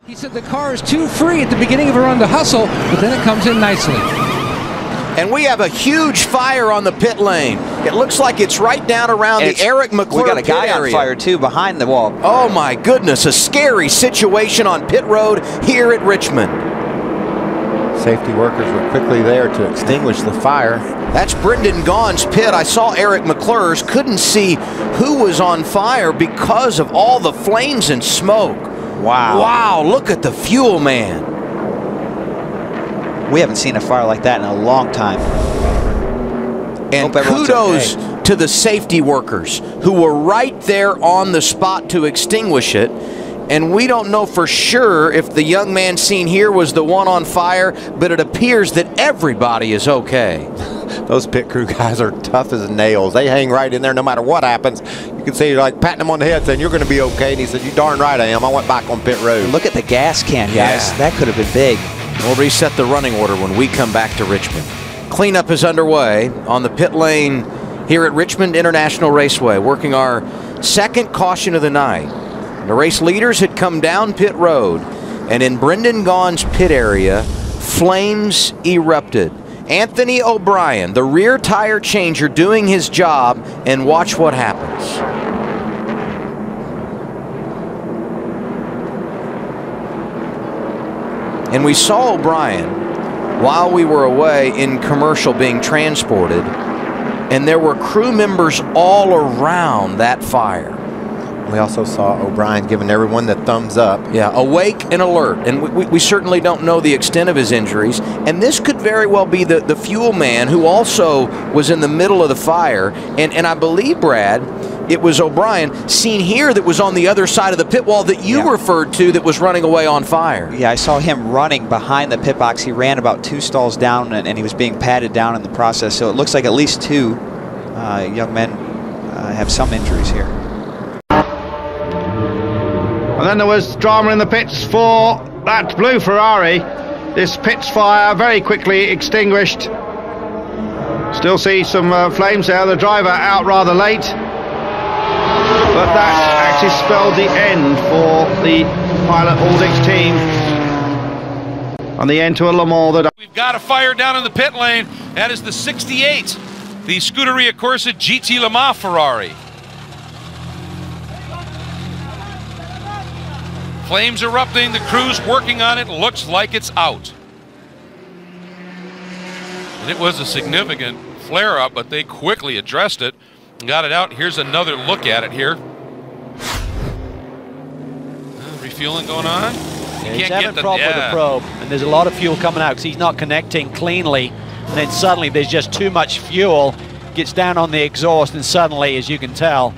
He said the car is too free at the beginning of a run to hustle, but then it comes in nicely. And we have a huge fire on the pit lane. It looks like it's right down around the Eric McClure We got a guy pit on area. fire too behind the wall. Oh my goodness, a scary situation on pit road here at Richmond. Safety workers were quickly there to extinguish the fire. That's Brendan Gaughan's pit. I saw Eric McClure's, couldn't see who was on fire because of all the flames and smoke. Wow. Wow, look at the fuel man. We haven't seen a fire like that in a long time. And kudos to the safety workers who were right there on the spot to extinguish it. And we don't know for sure if the young man seen here was the one on fire, but it appears that everybody is okay. Those pit crew guys are tough as nails. They hang right in there no matter what happens. You can see you're like patting him on the head saying, "You're going to be okay." And he said, "You darn right I am. I went back on pit road." Look at the gas can, guys. Yeah. That could have been big. We'll reset the running order when we come back to Richmond. Cleanup is underway on the pit lane here at Richmond International Raceway, working our second caution of the night. The race leaders had come down pit road, and in Brendan Gaughan's pit area, flames erupted. Anthony O'Brien, the rear tire changer, doing his job, and watch what happens. And we saw O'Brien while we were away in commercial being transported, and there were crew members all around that fire. We also saw O'Brien giving everyone the thumbs up. Yeah, awake and alert. And we certainly don't know the extent of his injuries. And this could very well be the fuel man who also was in the middle of the fire. And I believe, Brad, it was O'Brien seen here that was on the other side of the pit wall that you referred to that was running away on fire. Yeah, I saw him running behind the pit box. He ran about 2 stalls down, and he was being patted down in the process. So it looks like at least 2 young men have some injuries here. And then there was drama in the pits for that blue Ferrari. This pit's fire very quickly extinguished. Still see some flames there. The driver out rather late. But that actually spelled the end for the Pilot Aldix team. And the end to a Le Mans that... We've got a fire down in the pit lane. That is the 68, the Scuderia Corsa GT Le Mans Ferrari. Flames erupting, the crew's working on it, looks like it's out. And it was a significant flare-up, but they quickly addressed it and got it out. Here's another look at it here. Refueling going on. Yeah, he's having a problem with the probe, and there's a lot of fuel coming out because he's not connecting cleanly, and then suddenly there's just too much fuel, gets down on the exhaust, and suddenly, as you can tell,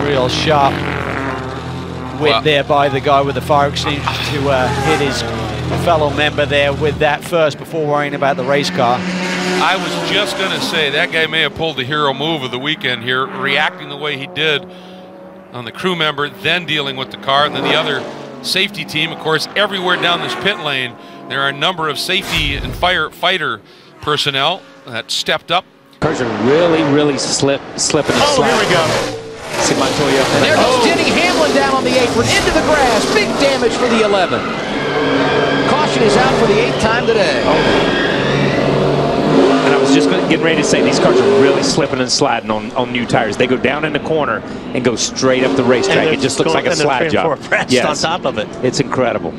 real sharp wit there by the guy with the fire extinguisher to hit his fellow member there with that first before worrying about the race car. I was just going to say that guy may have pulled the hero move of the weekend here, reacting the way he did on the crew member, then dealing with the car, and then the other safety team. Of course, everywhere down this pit lane, there are a number of safety and firefighter personnel that stepped up. Cars are really slipping and sliding. here we go. Montoya. And there goes Denny Hamlin down on the apron into the grass. Big damage for the 11. Caution is out for the 8th time today. And I was just getting ready to say, these cars are really slipping and sliding on new tires. They go down in the corner and go straight up the racetrack. It just looks like a slide job. Yes. On top of it. It's incredible.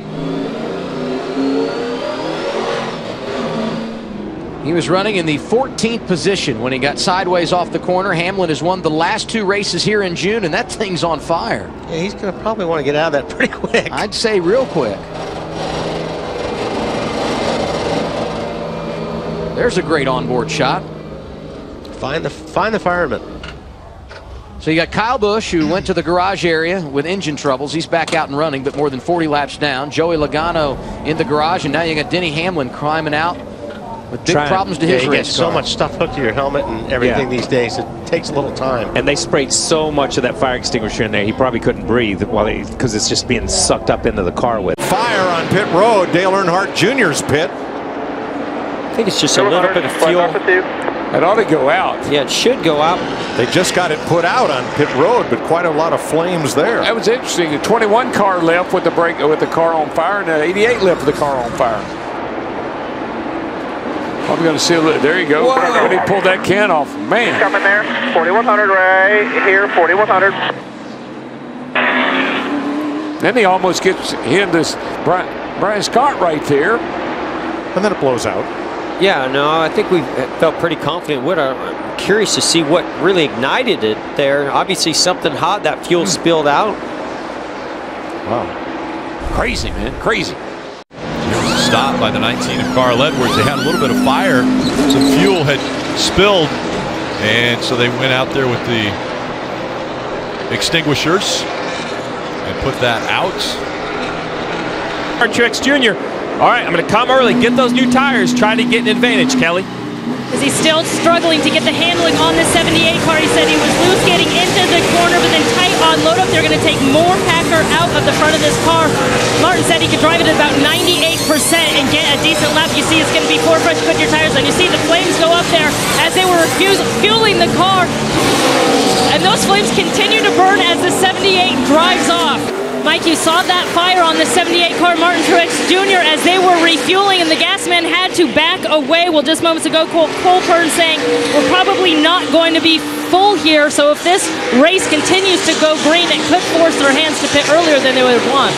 He was running in the 14th position when he got sideways off the corner. Hamlin has won the last 2 races here in June, and that thing's on fire. Yeah, he's going to probably want to get out of that pretty quick. I'd say real quick. There's a great onboard shot. Find the fireman. So you got Kyle Busch, who went to the garage area with engine troubles. He's back out and running, but more than 40 laps down. Joey Logano in the garage, and now you got Denny Hamlin climbing out with big problems to his race car. You get so much stuff hooked to your helmet and everything these days. It takes a little time. And they sprayed so much of that fire extinguisher in there, he probably couldn't breathe because it's just being sucked up into the car with. Fire on pit road, Dale Earnhardt Jr.'s pit. I think it's just a little bit of fuel. It ought to go out. Yeah, it should go out. They just got it put out on pit road, but quite a lot of flames there. That was interesting. The 21 car left with the car on fire, and the 88 left with the car on fire. I'm going to see. There you go. When he pulled that can off, man. He's coming there. 4100 right here. 4100. Then he almost gets hit this Brian Scott right there, and then it blows out. Yeah, no, I think we felt pretty confident with it. I'm curious to see what really ignited it there. Obviously something hot, that fuel spilled out. Wow. Crazy, man, crazy. There was a stop by the 19 of Carl Edwards. They had a little bit of fire. Some fuel had spilled, and so they went out there with the extinguishers and put that out. Truex Jr. All right, I'm going to come early, get those new tires, try to get an advantage, Kelly. Because he's still struggling to get the handling on the 78 car. He said he was loose getting into the corner, but then tight on load up. They're going to take more Packer out of the front of this car. Martin said he could drive it at about 98% and get a decent lap. You see it's going to be 4 fresh Goodyear tires, and you see the flames go up there as they were fueling the car. And those flames continue to burn as the 78 drives off. Mike, you saw that fire on the 78 car, Martin Truex Jr., as they were refueling, and the gas man had to back away. Well, just moments ago, Cole Pern saying we're probably not going to be full here, so if this race continues to go green, it could force their hands to pit earlier than they would have won.